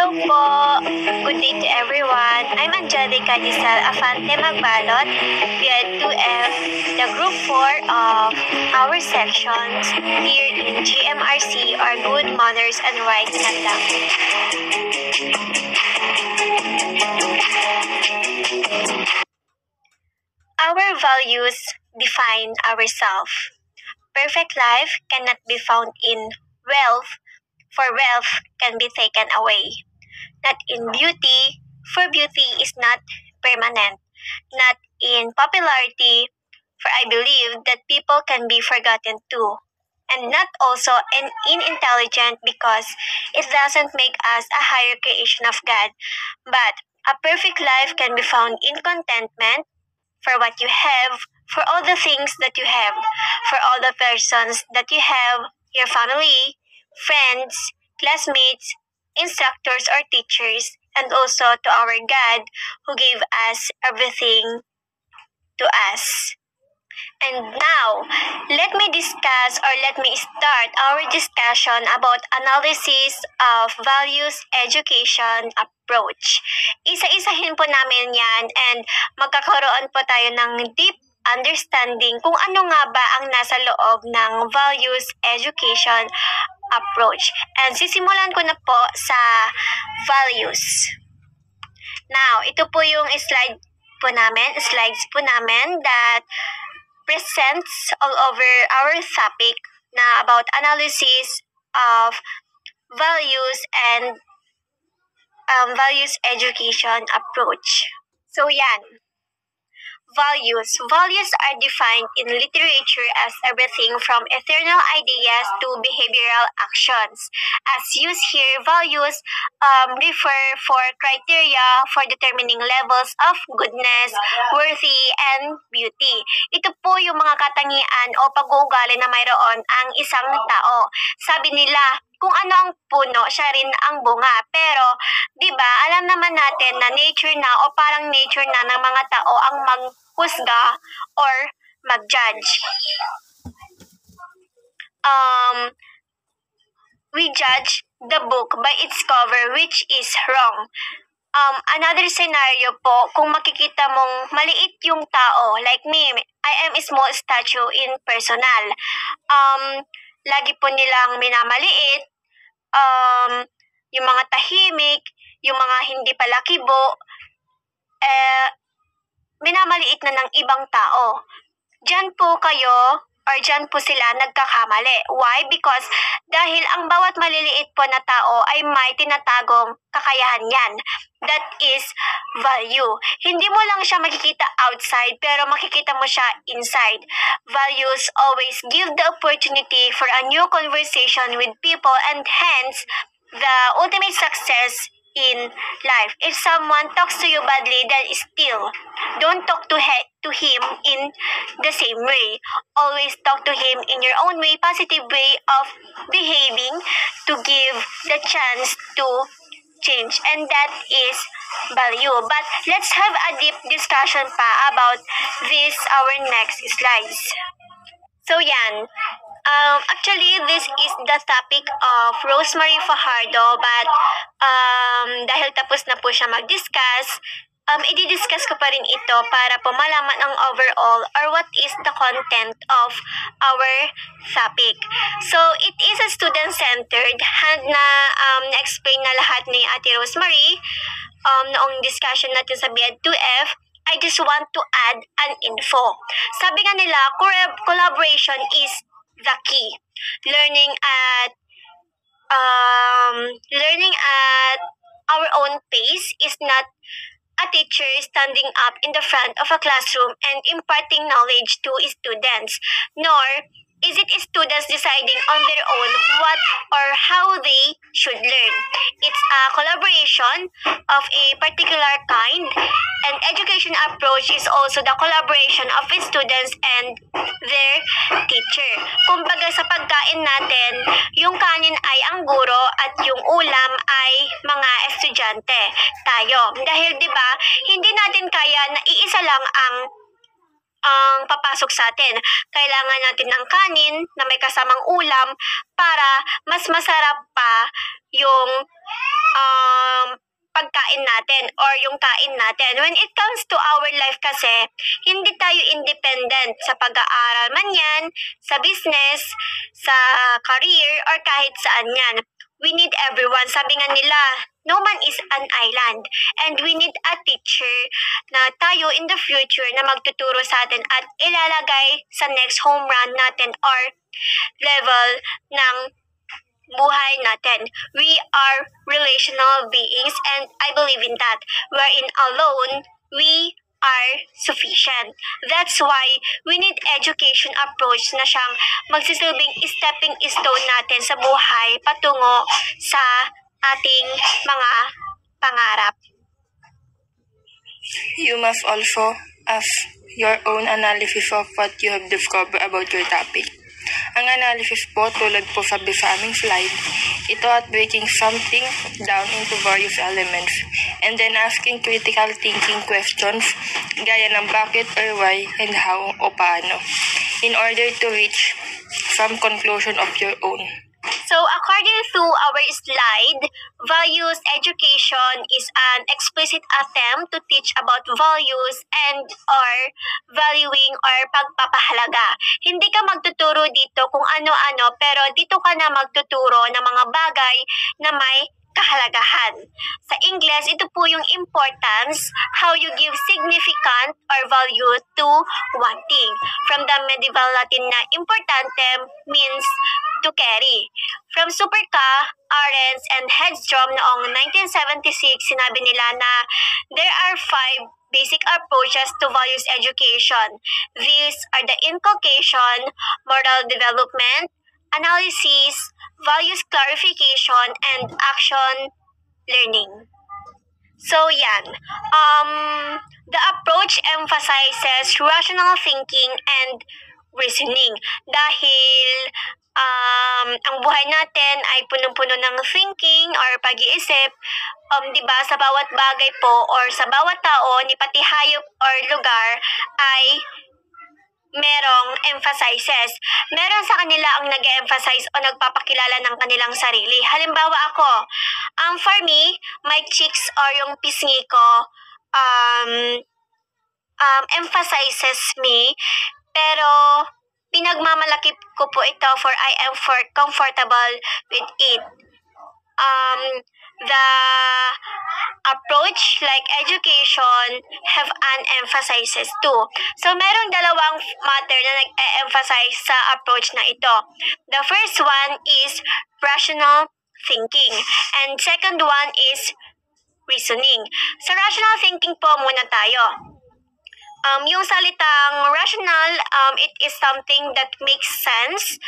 Hello po! Good day to everyone. I'm Angelica Giselle Afante Magbalot, Grade 2F, the Group 4 of our sections here in GMRC or Good Manners and Rights Conduct. Our values define ourselves. Perfect life cannot be found in wealth, for wealth can be taken away. Not in beauty, for beauty is not permanent. Not in popularity, for I believe that people can be forgotten too. And not also in intelligent because it doesn't make us a higher creation of God. But a perfect life can be found in contentment for what you have, for all the things that you have, for all the persons that you have, your family, friends, classmates, instructors or teachers, and also to our God who gave us everything to us. And now, let me discuss or let me start our discussion about analysis of values education approach. Isa-isahin po namin yan and magkakaroon po tayo ng deep understanding kung ano nga ba ang nasa loob ng values education approach. And sisimulan ko na po sa values. Now, ito po yung slides po namin that presents all over our topic na about analysis of values and values education approach. So yan. Values. Values are defined in literature as everything from eternal ideas to behavioral actions. As used here, values refer for criteria for determining levels of goodness, worthy, and beauty. Ito po yung mga katangian o pag-uugali na mayroon ang isang tao. Sabi nila, kung ano ang puno, siya rin ang bunga. Pero, di ba, alam naman natin na nature na o parang nature na ng mga tao ang maghusga or mag-judge. We judge the book by its cover, which is wrong. Another scenario po, kung makikita mong maliit yung tao, like me, I am a small statue in personal. Lagi po nilang minamaliit, yung mga tahimik, yung mga hindi palakibo, minamaliit na ng ibang tao. Diyan po kayo or diyan po sila nagkakamali. Why? Because dahil ang bawat maliliit po na tao ay may tinatagong kakayahan yan. That is value. Hindi mo lang siya makikita outside pero makikita mo siya inside. Values always give the opportunity for a new conversation with people and hence the ultimate success in life. If someone talks to you badly, then still, don't talk to him in the same way. Always talk to him in your own way, positive way of behaving to give the chance to change. And that is value. But let's have a deep discussion pa about this, our next slides. So yan. Actually, this is the topic of Rosemary Fajardo, but dahil tapos na po siya mag-discuss, i-discuss ko pa rin ito para po malaman ang overall or what is the content of our topic. So, it is a student-centered na na-explain na lahat ni Ate Rosemary noong discussion natin sa BED 2F. I just want to add an info. Sabi nga nila, collaboration is the key. Learning at our own pace is not a teacher standing up in the front of a classroom and imparting knowledge to students, nor is it students deciding on their own what or how they should learn. It's a collaboration of a particular kind, and education approach is also the collaboration of students and their teacher. Kumbaga sa pagkain natin, yung kanin ay ang guro at yung ulam ay mga estudyante tayo. Dahil 'di ba, hindi natin kaya na iisa lang ang ang papasok sa atin. Kailangan natin ng kanin na may kasamang ulam para mas masarap pa yung pagkain natin or yung kain natin. When it comes to our life kasi, hindi tayo independent sa pag-aaral man yan, sa business, sa career, or kahit saan yan. We need everyone. Sabi nga nila, no man is an island. And we need a teacher na tayo in the future na magtuturo sa atin at ilalagay sa next home run natin or level ng buhay natin. We are relational beings and I believe in that. Wherein alone, we are sufficient. That's why we need education approach na siyang magsisilbing stepping stone natin sa buhay patungo sa ating mga pangarap. You must also have your own analysis of what you have discovered about your topic. Ang analysis po, tulad po sabi sa aming slide, ito at breaking something down into various elements and then asking critical thinking questions gaya ng bakit or why and how o paano in order to reach some conclusion of your own. So according to our slide, values education is an explicit attempt to teach about values and or valuing or pagpapahalaga. Hindi ka magtuturo dito kung ano-ano, pero dito ka na magtuturo ng mga bagay na may kahalagahan. Sa English, ito po yung importance, how you give significant or value to one thing. From the medieval Latin na importante means to carry. From Superka, Arends, and Hedstrom noong 1976, sinabi nila na there are 5 basic approaches to values education. These are the inculcation, moral development, analysis, values clarification, and action learning. So yan, the approach emphasizes rational thinking and reasoning dahil ang buhay natin ay punong-puno ng thinking or pag-iisip, di ba, sa bawat bagay po or sa bawat tao, ni pati hayop or lugar ay merong emphasizes. Meron sa kanila ang nag-emphasize o nagpapakilala ng kanilang sarili. Halimbawa ako, for me, my cheeks or yung pisngi ko emphasizes me, pero pinagmamalaki ko po ito for I am comfortable with it. The approach like education have an emphasizes too. So merong dalawang matter na nag-emphasize sa approach na ito. The first one is rational thinking and second one is reasoning. Sa rational thinking po muna tayo. Yung salitang rational, it is something that makes sense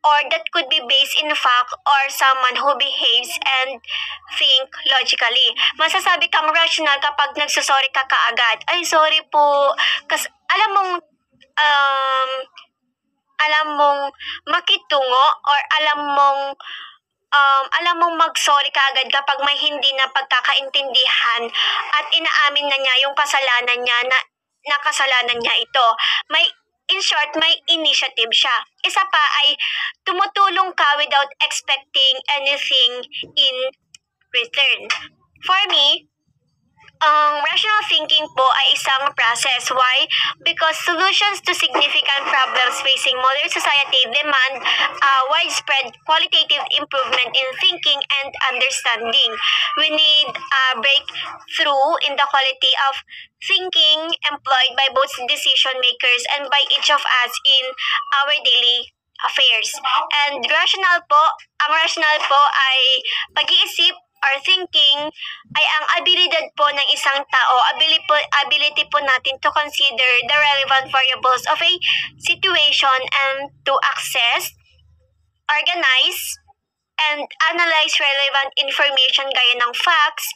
or that could be based in fact or someone who behaves and think logically. Masasabi kang rational kapag nagsasorry ka kaagad. Ay, sorry po. Kasi alam mong makitungo or alam mong mag-sorry ka agad kapag may hindi na pagkakaintindihan at inaamin na niya yung kasalanan niya na nakasalanan niya ito. In short, may initiative siya. Isa pa ay tumutulong ka without expecting anything in return. For me, rational thinking po ay isang process. Why? Because solutions to significant problems facing modern society demand widespread qualitative improvement in thinking and understanding. We need a breakthrough in the quality of thinking employed by both decision makers and by each of us in our daily affairs. And ang rational po ay pag-iisip or thinking ay ang abilidad po ng isang tao, ability po natin to consider the relevant variables of a situation and to access, organize, and analyze relevant information gaya ng facts,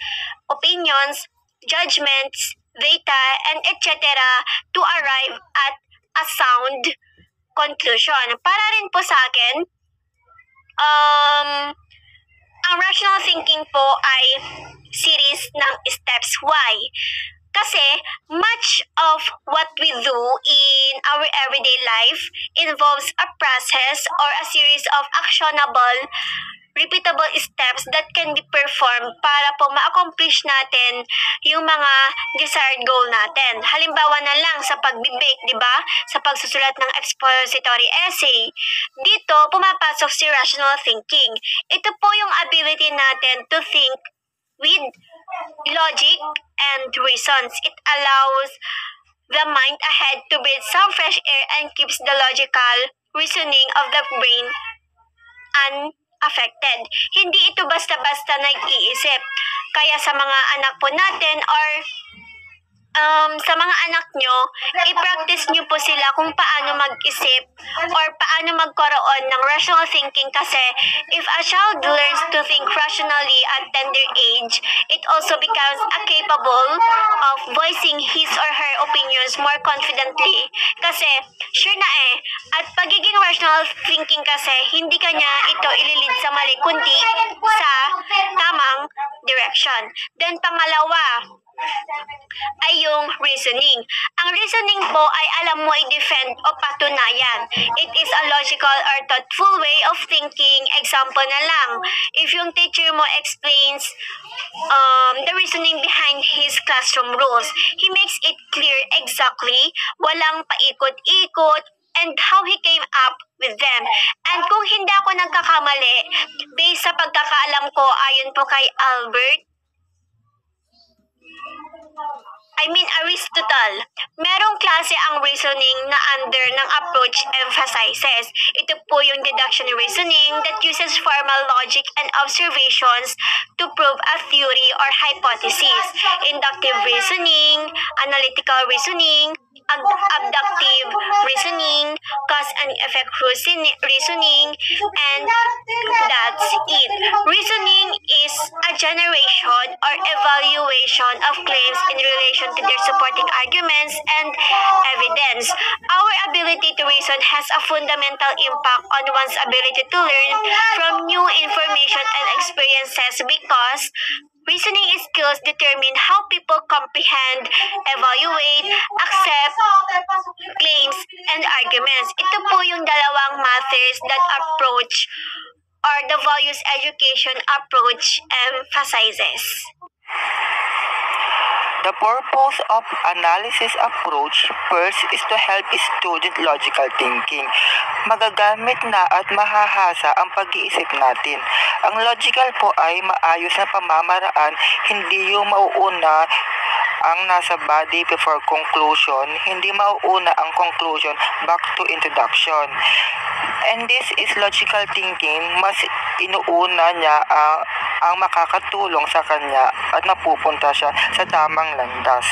opinions, judgments, data, and etc. to arrive at a sound conclusion. Para rin po sa akin, ang rational thinking po ay series ng steps. Why? Kasi much of what we do in our everyday life involves a process or a series of actionable, repeatable steps that can be performed para po ma-accomplish natin yung mga desired goal natin. Halimbawa na lang sa pag-bake, di ba? Sa pagsusulat ng expository essay. Dito, pumapasok si rational thinking. Ito po yung ability natin to think with logic and reasons. It allows the mind ahead to breathe some fresh air and keeps the logical reasoning of the brain unaffected. Hindi ito basta-basta nag-iisip. Kaya sa mga anak po natin or sa mga anak nyo, i-practice nyo po sila kung paano mag-isip or paano magkaroon ng rational thinking kasi if a child learns to think rationally at tender age, it also becomes capable of voicing his or her opinions more confidently. Kasi, sure na at pagiging rational thinking kasi, hindi kanya ito ililid sa mali, kundi sa tamang direction. Then, pangalawa, ay yung reasoning. Ang reasoning po ay alam mo i-defend o patunayan. It is a logical or thoughtful way of thinking. Example na lang, if yung teacher mo explains the reasoning behind his classroom rules, he makes it clear exactly, walang paikot-ikot, and how he came up with them. And kung hindi ako nagkakamali, based sa pagkakaalam ko, ayon po kay Aristotle, merong klase ang reasoning na under ng approach emphasizes. Ito po yung deduction reasoning that uses formal logic and observations to prove a theory or hypothesis. Inductive reasoning, analytical reasoning, abductive reasoning, cause and effect reasoning, and that's it. Reasoning is a generation or evaluation of claims in relation to their supporting arguments and evidence. Our ability to reason has a fundamental impact on one's ability to learn from new information and experiences because reasoning skills determine how people comprehend, evaluate, accept claims, and arguments. Ito po yung dalawang methods that approach or the values education approach emphasizes. The purpose of analysis approach first is to help student logical thinking. Magagamit na at mahahasa ang pag-iisip natin. Ang logical po ay maayos na pamamaraan, hindi yung mauuna ang nasa body before conclusion, hindi mauuna ang conclusion back to introduction. And this is logical thinking, mas inuuna niya ang makakatulong sa kanya at napupunta siya sa tamang landas.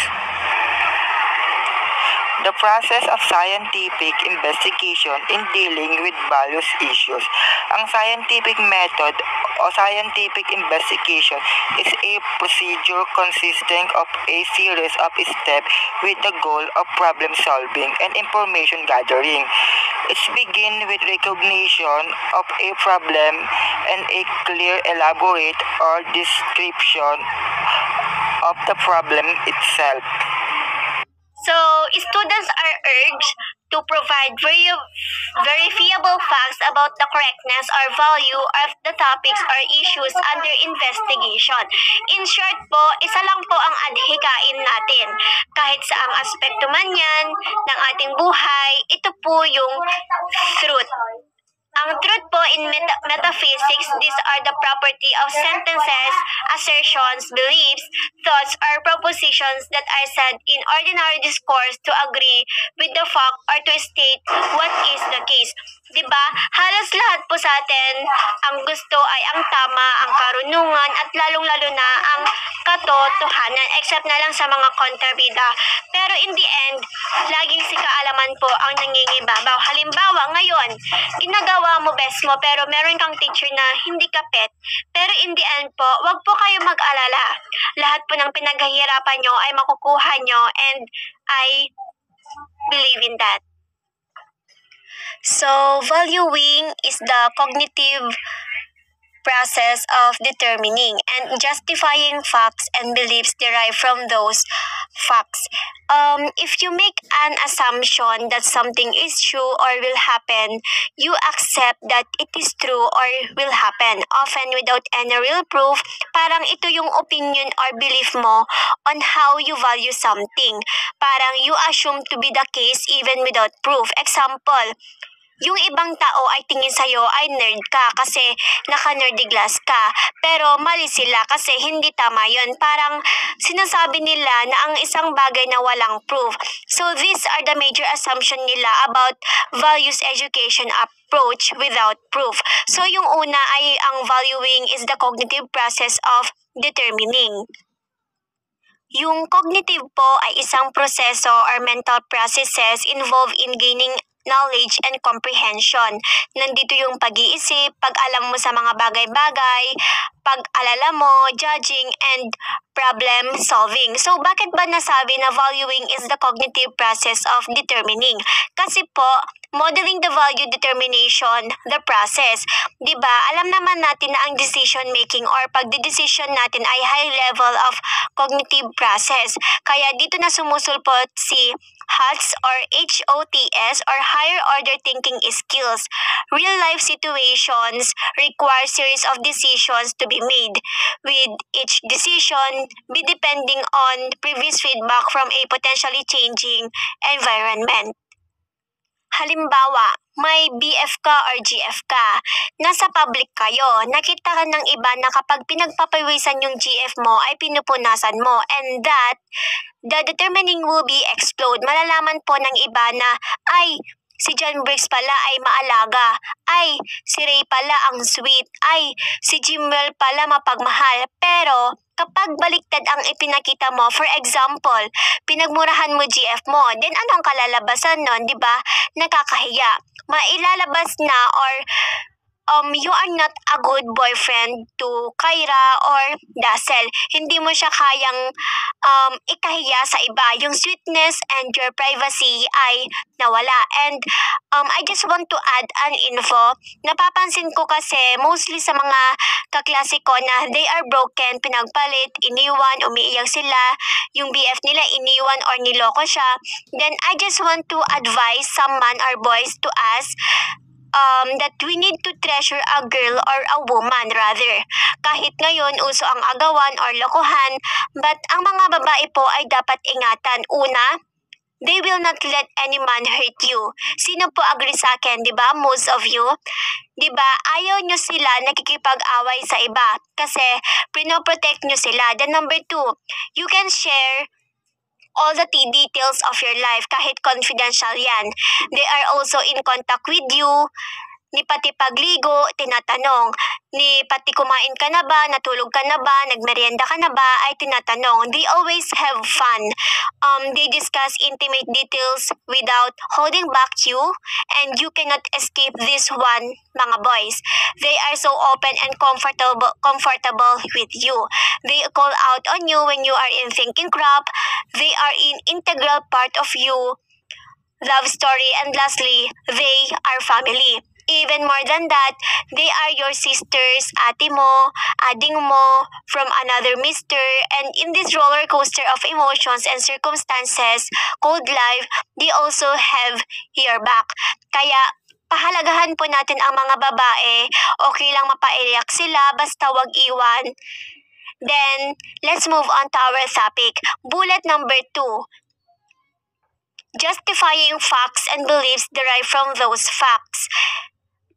The process of scientific investigation in dealing with various issues. Ang scientific method o scientific investigation is a procedure consisting of a series of steps with the goal of problem solving and information gathering. It begins with recognition of a problem and a clear, elaborate or description of the problem itself. So, students are urged to provide verifiable facts about the correctness or value of the topics or issues under investigation. In short po, isa lang po ang adhikain natin. Kahit sa ang aspekto man yan ng ating buhay, ito po yung truth. Ang truth po in metaphysics, these are the property of sentences, assertions, beliefs, thoughts, or propositions that are said in ordinary discourse to agree with the fact or to state what is the case. Diba? Halos lahat po sa atin, ang gusto ay ang tama, ang karunungan, at lalong-lalo na ang katotohanan, except na lang sa mga kontrabida. Pero in the end, laging si kaalaman po ang nangingibabaw. Halimbawa, ngayon, ginagawa mo best mo, pero meron kang teacher na hindi kapet. Pero in the end po, wag po kayo mag-alala. Lahat po ng pinaghihirapan nyo ay makukuha nyo, and I believe in that. So, valuing is the cognitive process of determining and justifying facts and beliefs derived from those facts. If you make an assumption that something is true or will happen, you accept that it is true or will happen, often without any real proof. Parang ito yung opinion or belief mo on how you value something. Parang you assume to be the case even without proof. Example, yung ibang tao ay tingin sa'yo ay nerd ka kasi naka-nerdy glass ka. Pero mali sila kasi hindi tama yun. Parang sinasabi nila na ang isang bagay na walang proof. So these are the major assumption nila about values education approach without proof. So yung una ay ang valuing is the cognitive process of determining. Yung cognitive po ay isang proseso or mental processes involved in gaining knowledge and comprehension. Nandito yung pag-iisip, pag-alam mo sa mga bagay-bagay, pag-alala mo, judging, and problem solving. So, bakit ba nasabi na valuing is the cognitive process of determining? Kasi po, modeling the value determination, the process. Diba, alam naman natin na ang decision making or pagdedesisyon natin ay high level of cognitive process. Kaya dito na sumusulpot si HOTS or HOTS or higher order thinking skills. Real life situations require series of decisions to be made, with each decision be depending on previous feedback from a potentially changing environment. Halimbawa, may BF ka or GF ka. Nasa public kayo, nakita ka ng iba na kapag pinagpapawisan yung GF mo ay pinupunasan mo, and that the determining will be explode. Malalaman po ng iba na, ay, si John Briggs pala ay maalaga. Ay, si Ray pala ang sweet. Ay, si Jimwell pala mapagmahal. Pero, kapag baliktad ang ipinakita mo, for example, pinagmurahan mo GF mo, then anong kalalabasan nun, di ba? Nakakahiya. Mailalabas na or you are not a good boyfriend to Kyra or Dazzle. Hindi mo siya kayang ikahiya sa iba. Yung sweetness and your privacy ay nawala. And I just want to add an info. Napapansin ko kasi mostly sa mga kaklase ko na they are broken, pinagpalit, iniwan, umiiyak sila, yung BF nila iniwan or niloko siya. Then I just want to advise some man or boys to us that we need to treasure a girl or a woman rather. Kahit ngayon uso ang agawan or lokohan, but ang mga babae po ay dapat ingatan. Una, they will not let any man hurt you. Sino po agree sa akin, di ba? Most of you. Di ba? Ayaw nyo sila nakikipag-away sa iba kasi pinoprotect nyo sila. Then number 2, you can share all the details of your life kahit confidential yan. They are also in contact with you. Ni pati pagligo, tinatanong. Ni pati kumain ka na ba, natulog ka na ba, nagmerienda ka na ba, ay tinatanong. They always have fun. They discuss intimate details without holding back you, and you cannot escape this one, mga boys. They are so open and comfortable with you. They call out on you when you are in thinking crap. They are an integral part of you love story, and lastly, they are family. Even more than that, they are your sisters, ate mo, ading mo, from another mister, and in this roller coaster of emotions and circumstances called life, they also have your back. Kaya, pahalagahan po natin ang mga babae. Okay lang mapaiyak sila, basta wag iwan. Then, let's move on to our topic. Bullet number 2. Justifying facts and beliefs derived from those facts.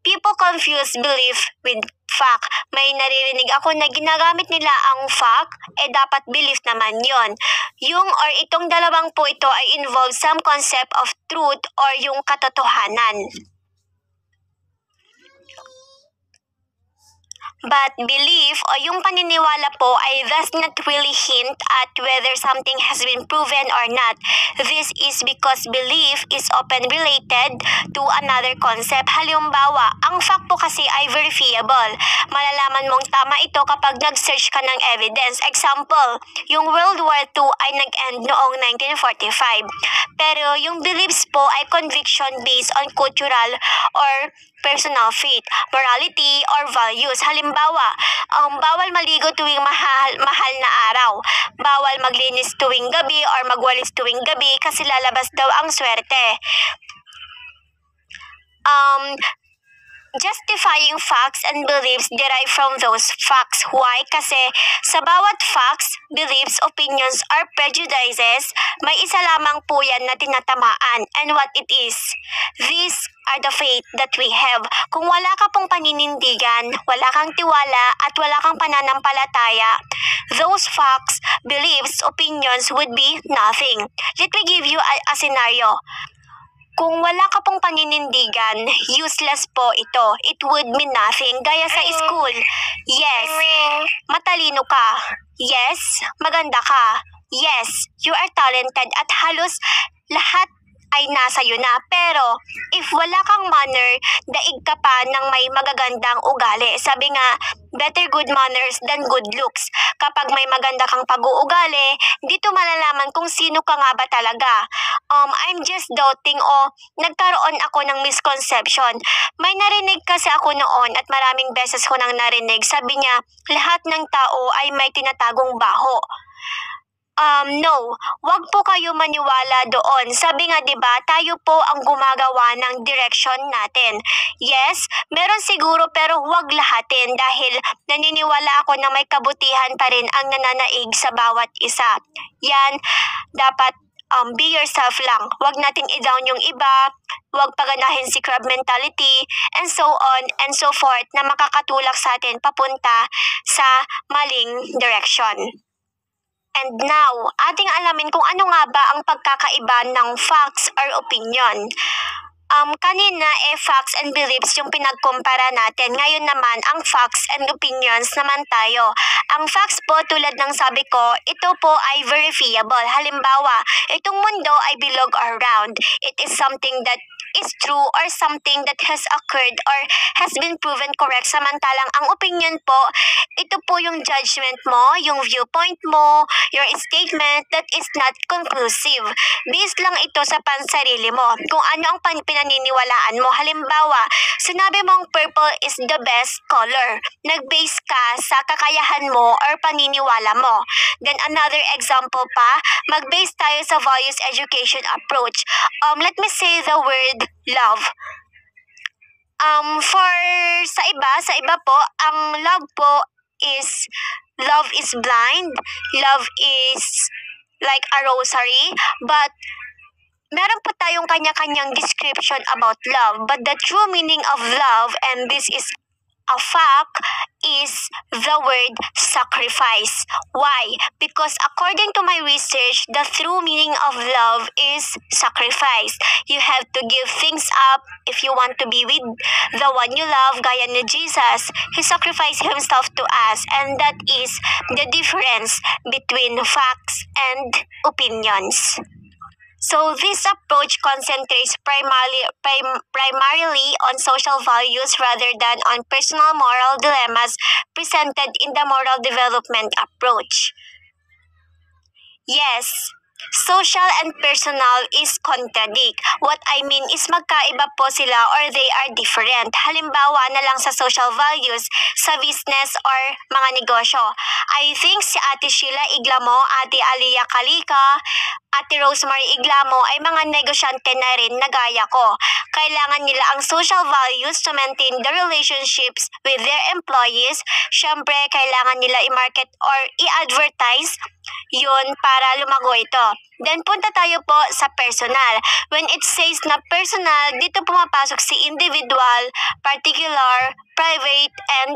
People confuse belief with fact. May naririnig ako na ginagamit nila ang fact, dapat belief naman yon. Yung or itong dalawang po ito ay involve some concept of truth or yung katotohanan. But belief o yung paniniwala po ay does not really hint at whether something has been proven or not. This is because belief is often related to another concept. Halimbawa, ang fact po kasi ay verifiable. Malalaman mong tama ito kapag nag-search ka ng evidence. Example, yung World War II ay nag-end noong 1945. Pero yung beliefs po ay conviction based on cultural or personal faith, morality, or values. Halimbawa, bawal maligo tuwing mahal na araw. Bawal maglinis tuwing gabi or magwalis tuwing gabi kasi lalabas daw ang swerte. Justifying facts and beliefs derive from those facts. Why? Kasi sa bawat facts, beliefs, opinions, or prejudices, may isa lamang po yan na tinatamaan. And what it is? These are the faith that we have. Kung wala ka pong paninindigan, wala kang tiwala, at wala kang pananampalataya, those facts, beliefs, opinions would be nothing. Let me give you a scenario. Kung wala ka pong paninindigan, useless po ito. It would mean nothing. Gaya sa school. Yes, matalino ka. Yes, maganda ka. Yes, you are talented at halos lahat ay nasa iyo na. Pero, if wala kang manner, daig ka pa ng may magagandang ugali. Sabi nga, better good manners than good looks. Kapag may maganda kang pag-uugali, dito malalaman kung sino ka nga ba talaga. I'm just doubting nagkaroon ako ng misconception. May narinig kasi ako noon at maraming beses ko nang narinig. Sabi niya, lahat ng tao ay may tinatagong baho. No, wag po kayo maniwala doon. Sabi nga 'di ba, tayo po ang gumagawa ng direction natin. Yes, meron siguro pero wag lahatin dahil naniniwala ako na may kabutihan pa rin ang nananaig sa bawat isa. Yan, dapat be yourself lang. Wag nating i-down yung iba, wag paganahin si crab mentality, and so on and so forth na makakatulak sa atin papunta sa maling direction. And now, ating alamin kung ano nga ba ang pagkakaiba ng facts or opinion. Kanina, facts and beliefs yung pinagkumpara natin. Ngayon naman, ang facts and opinions naman tayo. Ang facts po, tulad ng sabi ko, ito po ay verifiable. Halimbawa, itong mundo ay bilog or round. It is something that is true or something that has occurred or has been proven correct. Samantalang ang opinion po, ito po yung judgment mo, yung viewpoint mo, your statement that is not conclusive. Based lang ito sa pansarili mo, kung ano ang pinaniniwalaan mo. Halimbawa, sinabi mong purple is the best color. Nag-base ka sa kakayahan mo or paniniwala mo. Then another example pa, mag-base tayo sa values education approach. Let me say the word love. Sa iba po, ang love po is love is blind, love is like a rosary, but meron po tayong kanya-kanyang description about love, but the true meaning of love, and this is a fact, is the word sacrifice. Why? Because according to my research, the true meaning of love is sacrifice. You have to give things up if you want to be with the one you love. Gaya ni Jesus, He sacrificed Himself to us, and that is the difference between facts and opinions. So this approach concentrates primarily on social values rather than on personal moral dilemmas presented in the moral development approach. Yes, social and personal is contradict. What I mean is magkaiba po sila or they are different. Halimbawa na lang sa social values, sa business or mga negosyo. I think si Ate Sheila Iglamo, Ate Alia Kalika, Ate Rosemary Iglamo ay mga negosyante na rin na gaya ko. Kailangan nila ang social values to maintain the relationships with their employees. Siyempre, kailangan nila i-market or i-advertise yun para lumago ito. Then, punta tayo po sa personal. When it says na personal, dito pumapasok si individual, particular, private, and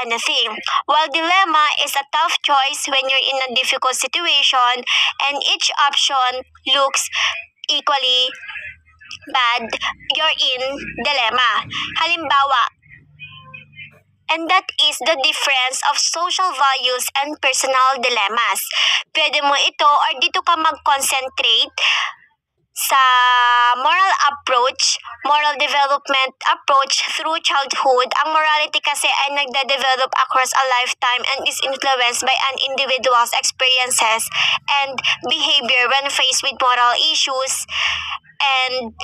anything. While dilemma is a tough choice when you're in a difficult situation and each option looks equally bad, you're in dilemma. Halimbawa, and that is the difference of social values and personal dilemmas. Pwede mo ito or dito ka mag-concentrate sa moral development approach through childhood. Ang morality kasi ay nagde-develop across a lifetime and is influenced by an individual's experiences and behavior when faced with moral issues and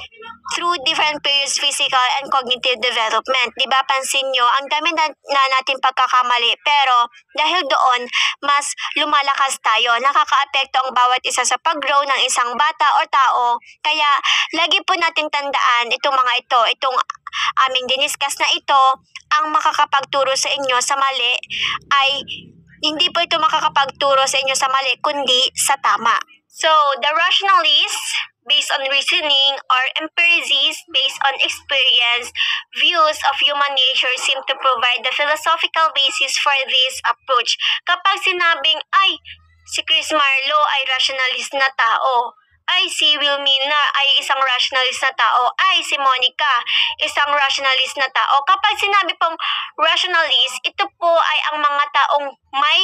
through different periods physical and cognitive development. Diba, pansin nyo, ang dami na natin pagkakamali, pero dahil doon, mas lumalakas tayo. Nakakaapekto ang bawat isa sa pag-grow ng isang bata o tao. Kaya, lagi po natin tandaan itong aming diniscuss na ito, ang makakapagturo sa inyo sa mali ay hindi po ito makakapagturo sa inyo sa mali, kundi sa tama. So, the rationalists, based on reasoning, or empiricists, based on experience, views of human nature seem to provide the philosophical basis for this approach. Kapag sinabing, ay, si Chris Marlowe ay rationalist na tao, ay si Wilmina ay isang rationalist na tao, ay si Monica isang rationalist na tao. Kapag sinabi pong rationalist, ito po ay ang mga taong may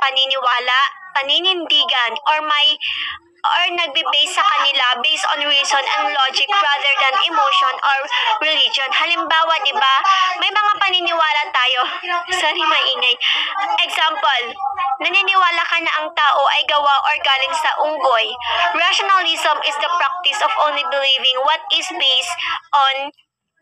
paniniwala, paninindigan, or nagbe-base sa kanila based on reason and logic rather than emotion or religion. Halimbawa, di ba, may mga paniniwala tayo. Sorry, maingay. Example, naniniwala ka na ang tao ay gawa or galing sa unggoy. Rationalism is the practice of only believing what is based on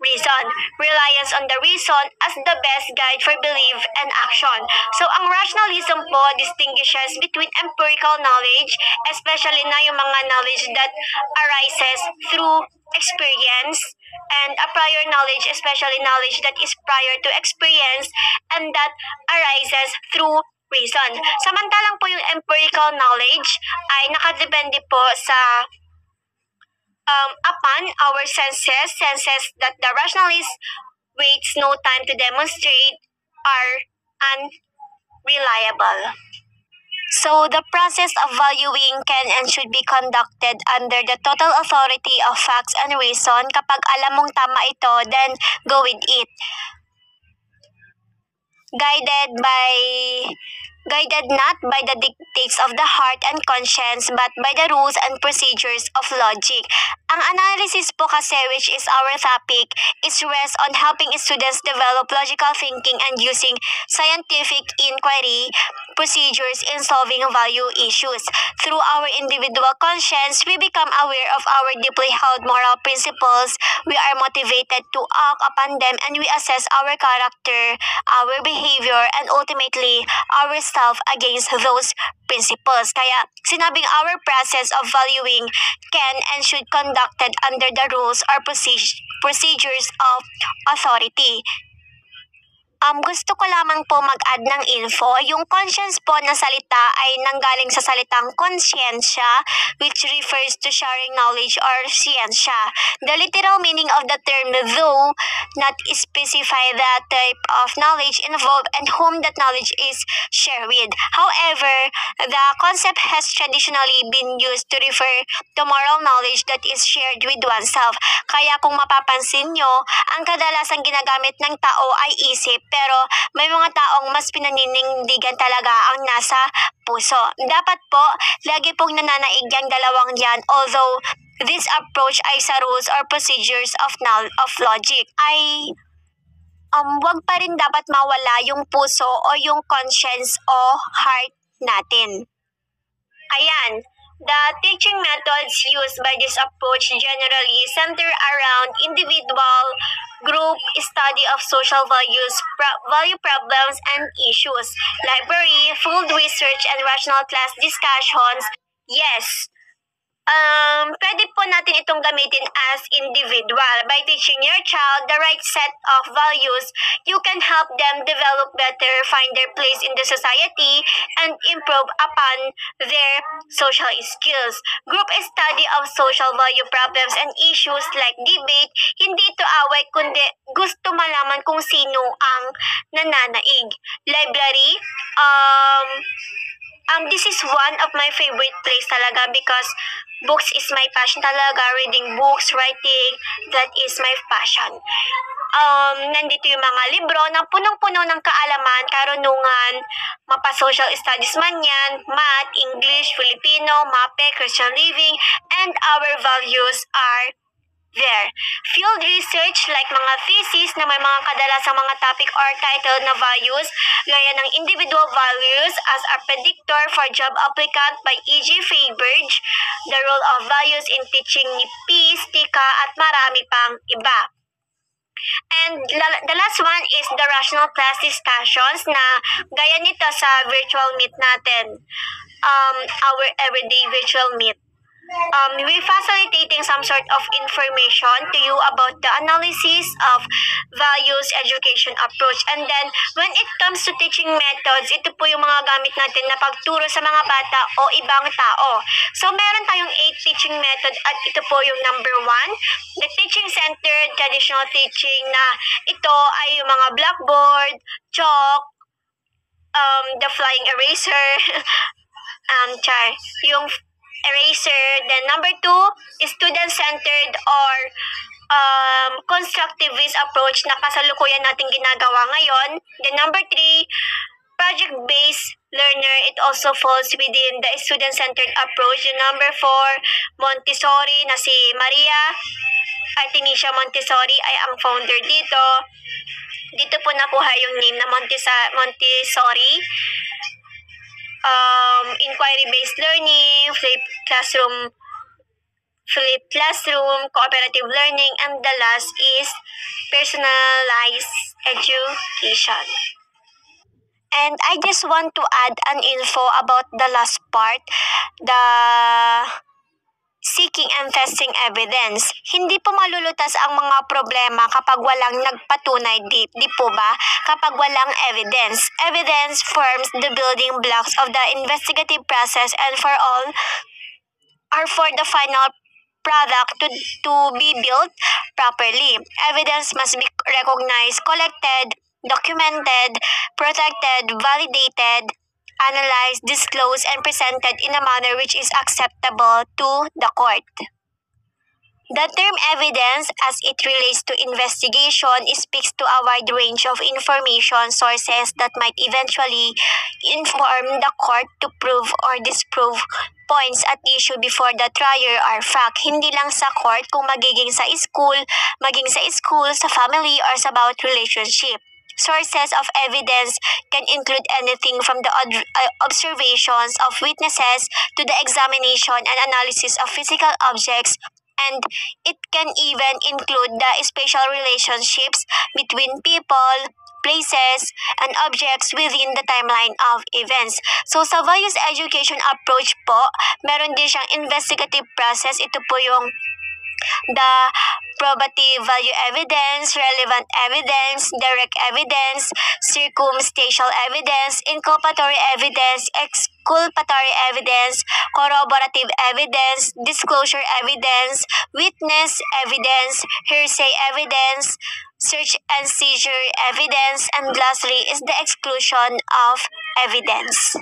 reason. Reliance on the reason as the best guide for belief and action. So, ang rationalism po distinguishes between empirical knowledge, especially na yung mga knowledge that arises through experience, and a prior knowledge, especially knowledge that is prior to experience, and that arises through reason. Samantalang po yung empirical knowledge ay nakadepende po sa upon our senses that the rationalist waits no time to demonstrate are unreliable. So, the process of valuing can and should be conducted under the total authority of facts and reason. Kapag alam mong tama ito, then go with it. Guided not by the dictates of the heart and conscience, but by the rules and procedures of logic. Ang analysis po kasi, which is our topic, is rests on helping students develop logical thinking and using scientific inquiry procedures in solving value issues. Through our individual conscience, we become aware of our deeply held moral principles. We are motivated to act upon them, and we assess our character, our behavior, and ultimately ourselves against those principles. Kaya sinabing our process of valuing can and should conducted under the rules or procedures of authority. Gusto ko lamang po mag-add ng info. Yung conscience po na salita ay nanggaling sa salitang konsyensya, which refers to sharing knowledge or siyensya. The literal meaning of the term, though not specify the type of knowledge involved and whom that knowledge is shared with. However, the concept has traditionally been used to refer to moral knowledge that is shared with oneself. Kaya kung mapapansin nyo, ang kadalasang ginagamit ng tao ay isip, pero may mga taong mas pinaninindigan talaga ang nasa puso. Dapat po, lagi pong nananaig yung dalawang yan, although this approach ay sa rules or procedures of logic, ay wag pa rin dapat mawala yung puso o yung conscience o heart natin. Ayan. The teaching methods used by this approach generally center around individual, group study of social values, value problems, and issues, library, field research, and rational class discussions. Yes, pwede po natin itong gamitin as individual. By teaching your child the right set of values, you can help them develop better, find their place in the society, and improve upon their social skills. Group study of social value problems and issues like debate, hindi ito away kundi gusto malaman kung sino ang nananaig. Library, this is one of my favorite place talaga because books is my passion talaga. Reading books, writing, that is my passion. Nandito yung mga libro na punong-puno ng kaalaman, karunungan, mapa-social studies man yan, math, English, Filipino, MAPE, Christian living, and our values are there. Field research like mga thesis na may mga kadalasang mga topic or title na values, gaya ng individual values as a predictor for job applicant by E.G. Fabridge, the role of values in teaching ni Peace, Tika, at marami pang iba. And the last one is the rational class discussions na gaya nito sa virtual meet natin, our everyday virtual meet. We're facilitating some sort of information to you about the analysis of values education approach. And then, when it comes to teaching methods, ito po yung mga gamit natin na pagturo sa mga bata o ibang tao. So, meron tayong 8 teaching method at ito po yung number 1, the teaching-centered traditional teaching na ito ay yung mga blackboard, chalk, the flying eraser, yung eraser. Then number 2 is student-centered or constructivist approach na kasalukuyan natin ginagawa ngayon. Then number 3, project-based learner. It also falls within the student-centered approach. Then number 4, Montessori na si Maria Artemisia Montessori ay ang founder dito. Dito po nakuha yung name na Montessori. Inquiry-based learning, flipped classroom, cooperative learning, and the last is personalized education. And I just want to add an info about the last part, the seeking and testing evidence. Hindi po malulutas ang mga problema kapag walang nagpatunay, di po ba? Kapag walang evidence. Evidence forms the building blocks of the investigative process and for the final product to be built properly. Evidence must be recognized, collected, documented, protected, validated, analyzed, disclosed, and presented in a manner which is acceptable to the court. The term evidence, as it relates to investigation, speaks to a wide range of information sources that might eventually inform the court to prove or disprove points at issue before the trier are fact. Hindi lang sa court, kung maging sa school, sa family, or sa about relationship. Sources of evidence can include anything from the observations of witnesses to the examination and analysis of physical objects, and it can even include the spatial relationships between people, places, and objects within the timeline of events. So, sa values education approach po, meron din siyang investigative process. Ito po yung the probative value evidence, relevant evidence, direct evidence, circumstantial evidence, inculpatory evidence, exculpatory evidence, corroborative evidence, disclosure evidence, witness evidence, hearsay evidence, search and seizure evidence, and lastly is the exclusion of evidence.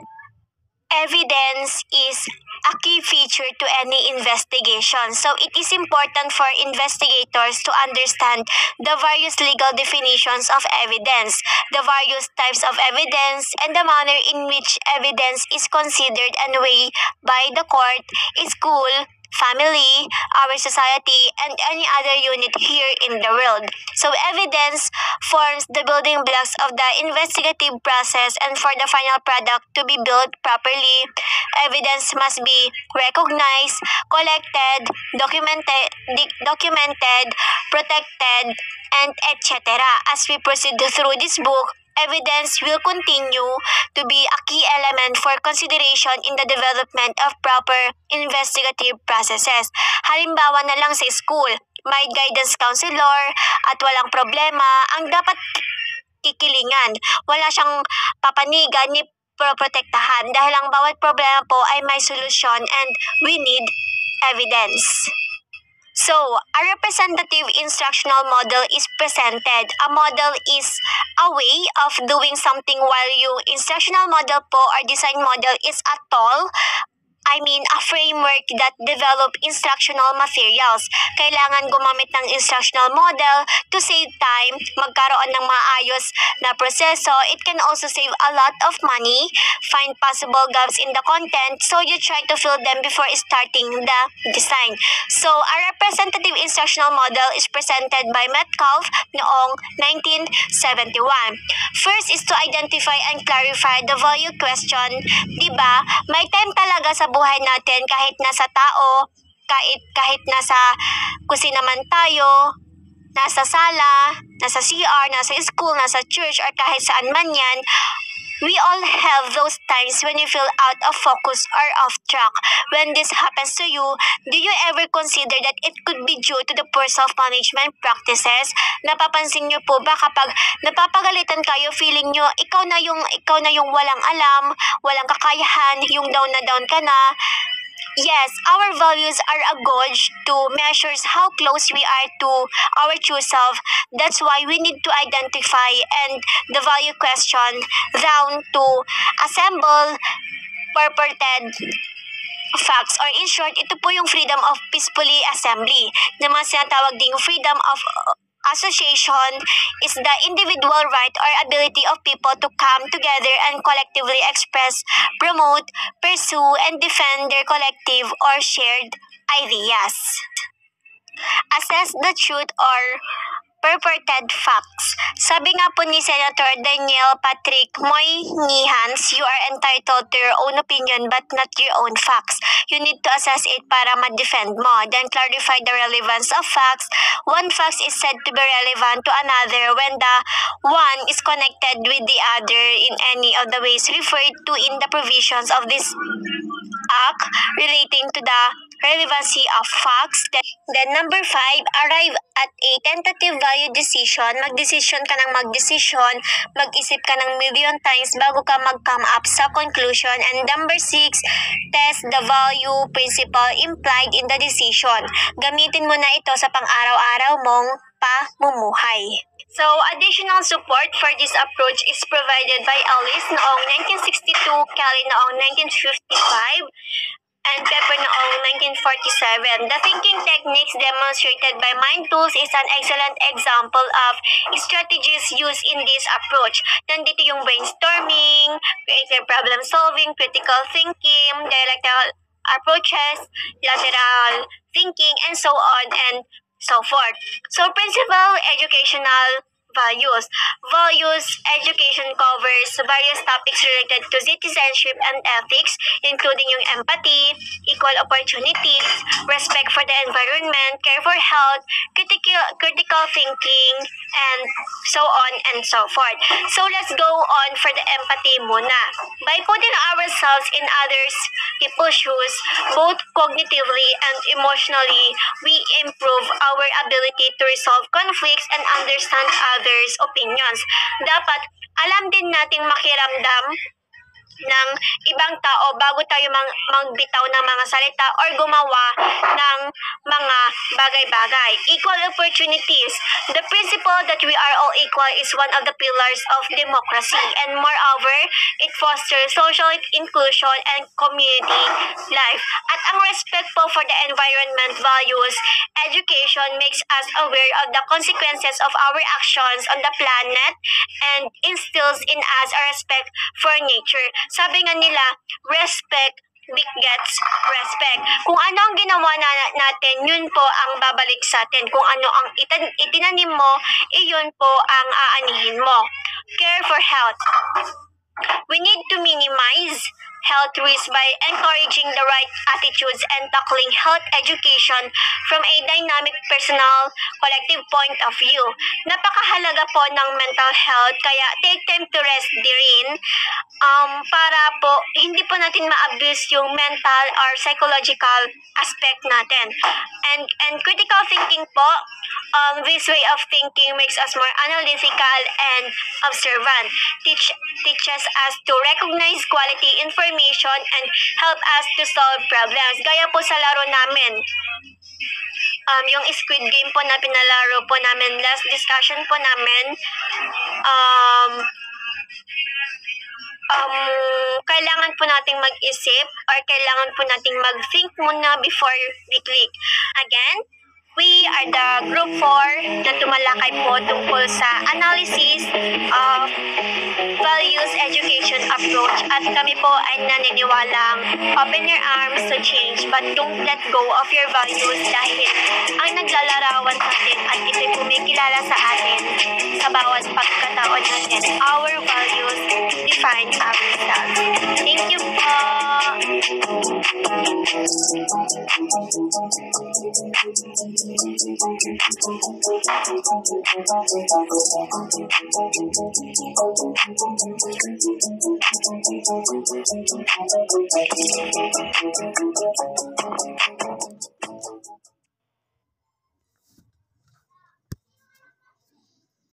Evidence is a key feature to any investigation. So it is important for investigators to understand the various legal definitions of evidence, the various types of evidence, and the manner in which evidence is considered and weighed by the court, school, family, our society, and any other unit here in the world. So evidence forms the building blocks of the investigative process, and for the final product to be built properly, evidence must be recognized, collected, documented, protected, and etc. As we proceed through this book, evidence will continue to be a key element for consideration in the development of proper investigative processes. Halimbawa na lang sa school, may guidance counselor at walang problema, ang dapat kikilingan. Wala siyang papanigan ni protektahan dahil ang bawat problema po ay may solusyon and we need evidence. So, a representative instructional model is presented. A model is a way of doing something while yung instructional model po or design model is a tool a framework that develop instructional materials. Kailangan gumamit ng instructional model to save time, magkaroon ng maayos na proseso. It can also save a lot of money, find possible gaps in the content, so you try to fill them before starting the design. So, a representative instructional model is presented by Metcalfe noong 1971. First is to identify and clarify the value question. Diba, may time talaga sa buhay natin kahit nasa tao, kahit nasa kusina man tayo, nasa sala, nasa CR, nasa school, nasa church, or kahit saan man yan, we all have those times when you feel out of focus or off track. When this happens to you, do you ever consider that it could be due to the poor self-management practices? Napapansin niyo po ba kapag napapagalitan kayo, feeling niyo ikaw na yung walang alam, walang kakayahan, yung down na down ka na? Yes, our values are a gauge to measures how close we are to our true self. That's why we need to identify and the value question down to assemble purported facts, or in short, ito po yung freedom of peacefully assembly. Naman sinatawag ding freedom of association is the individual right or ability of people to come together and collectively express, promote, pursue, and defend their collective or shared ideas. Assess the truth or purported facts. Sabi nga po ni Senator Daniel Patrick Moynihan's, you are entitled to your own opinion but not your own facts. You need to assess it para ma-defend mo. Then clarify the relevance of facts. One fact is said to be relevant to another when the one is connected with the other in any of the ways referred to in the provisions of this act relating to the relevancy of facts. Then number 5, arrive at a tentative value decision. Mag-decision ka ng mag-isip ka ng million times bago ka mag-come up sa conclusion. And number 6, test the value principle implied in the decision. Gamitin mo na ito sa pang-araw-araw mong pamumuhay. So, additional support for this approach is provided by Ellis noong 1962, Kelly noong 1955, and Pepper noong 1947. The thinking techniques demonstrated by Mind Tools is an excellent example of strategies used in this approach. Nandito yung brainstorming, creative problem solving, critical thinking, dialectical approaches, lateral thinking, and so on and so forth. So, principal educational values. Values education covers various topics related to citizenship and ethics, including yung empathy, equal opportunities, respect for the environment, care for health, critical thinking, and so on and so forth. So let's go on for the empathy muna. By putting ourselves in others people's shoes, both cognitively and emotionally, we improve our ability to resolve conflicts and understand others' opinions. Dapat alam din nating makiramdam ng ibang tao bago tayo magbitaw ng mga salita or gumawa ng mga bagay-bagay. Equal opportunities. The principle that we are all equal is one of the pillars of democracy, and moreover, it fosters social inclusion and community life. At ang respect po for the environment values, education makes us aware of the consequences of our actions on the planet and instills in us a respect for nature. Sabi nga nila, respect begets respect. Kung ano ang ginawa natin, yun po ang babalik sa atin. Kung ano ang itinanim mo, iyon po ang aanihin mo. Care for health. We need to minimize health risks by encouraging the right attitudes and tackling health education from a dynamic, personal, collective point of view. Napakahalaga po ng mental health, kaya take time to rest din para po hindi po natin ma-abuse yung mental or psychological aspect natin. And critical thinking po, this way of thinking makes us more analytical and observant. Teaches us to recognize quality information and help us to solve problems. Gaya po sa laro namin, yung Squid Game po na pinalaro po namin, last discussion po namin, kailangan po nating mag-isip or kailangan po nating mag-think muna before we click. Again, we are the Group 4 na tumalakay po tungkol sa analysis of values education approach at kami po ay naniniwalang open your arms to change but don't let go of your values dahil ang naglalarawan sa atin at ito'y kumikilala sa atin sa bawat pagkataon natin. Our values define ourselves. Thank you po!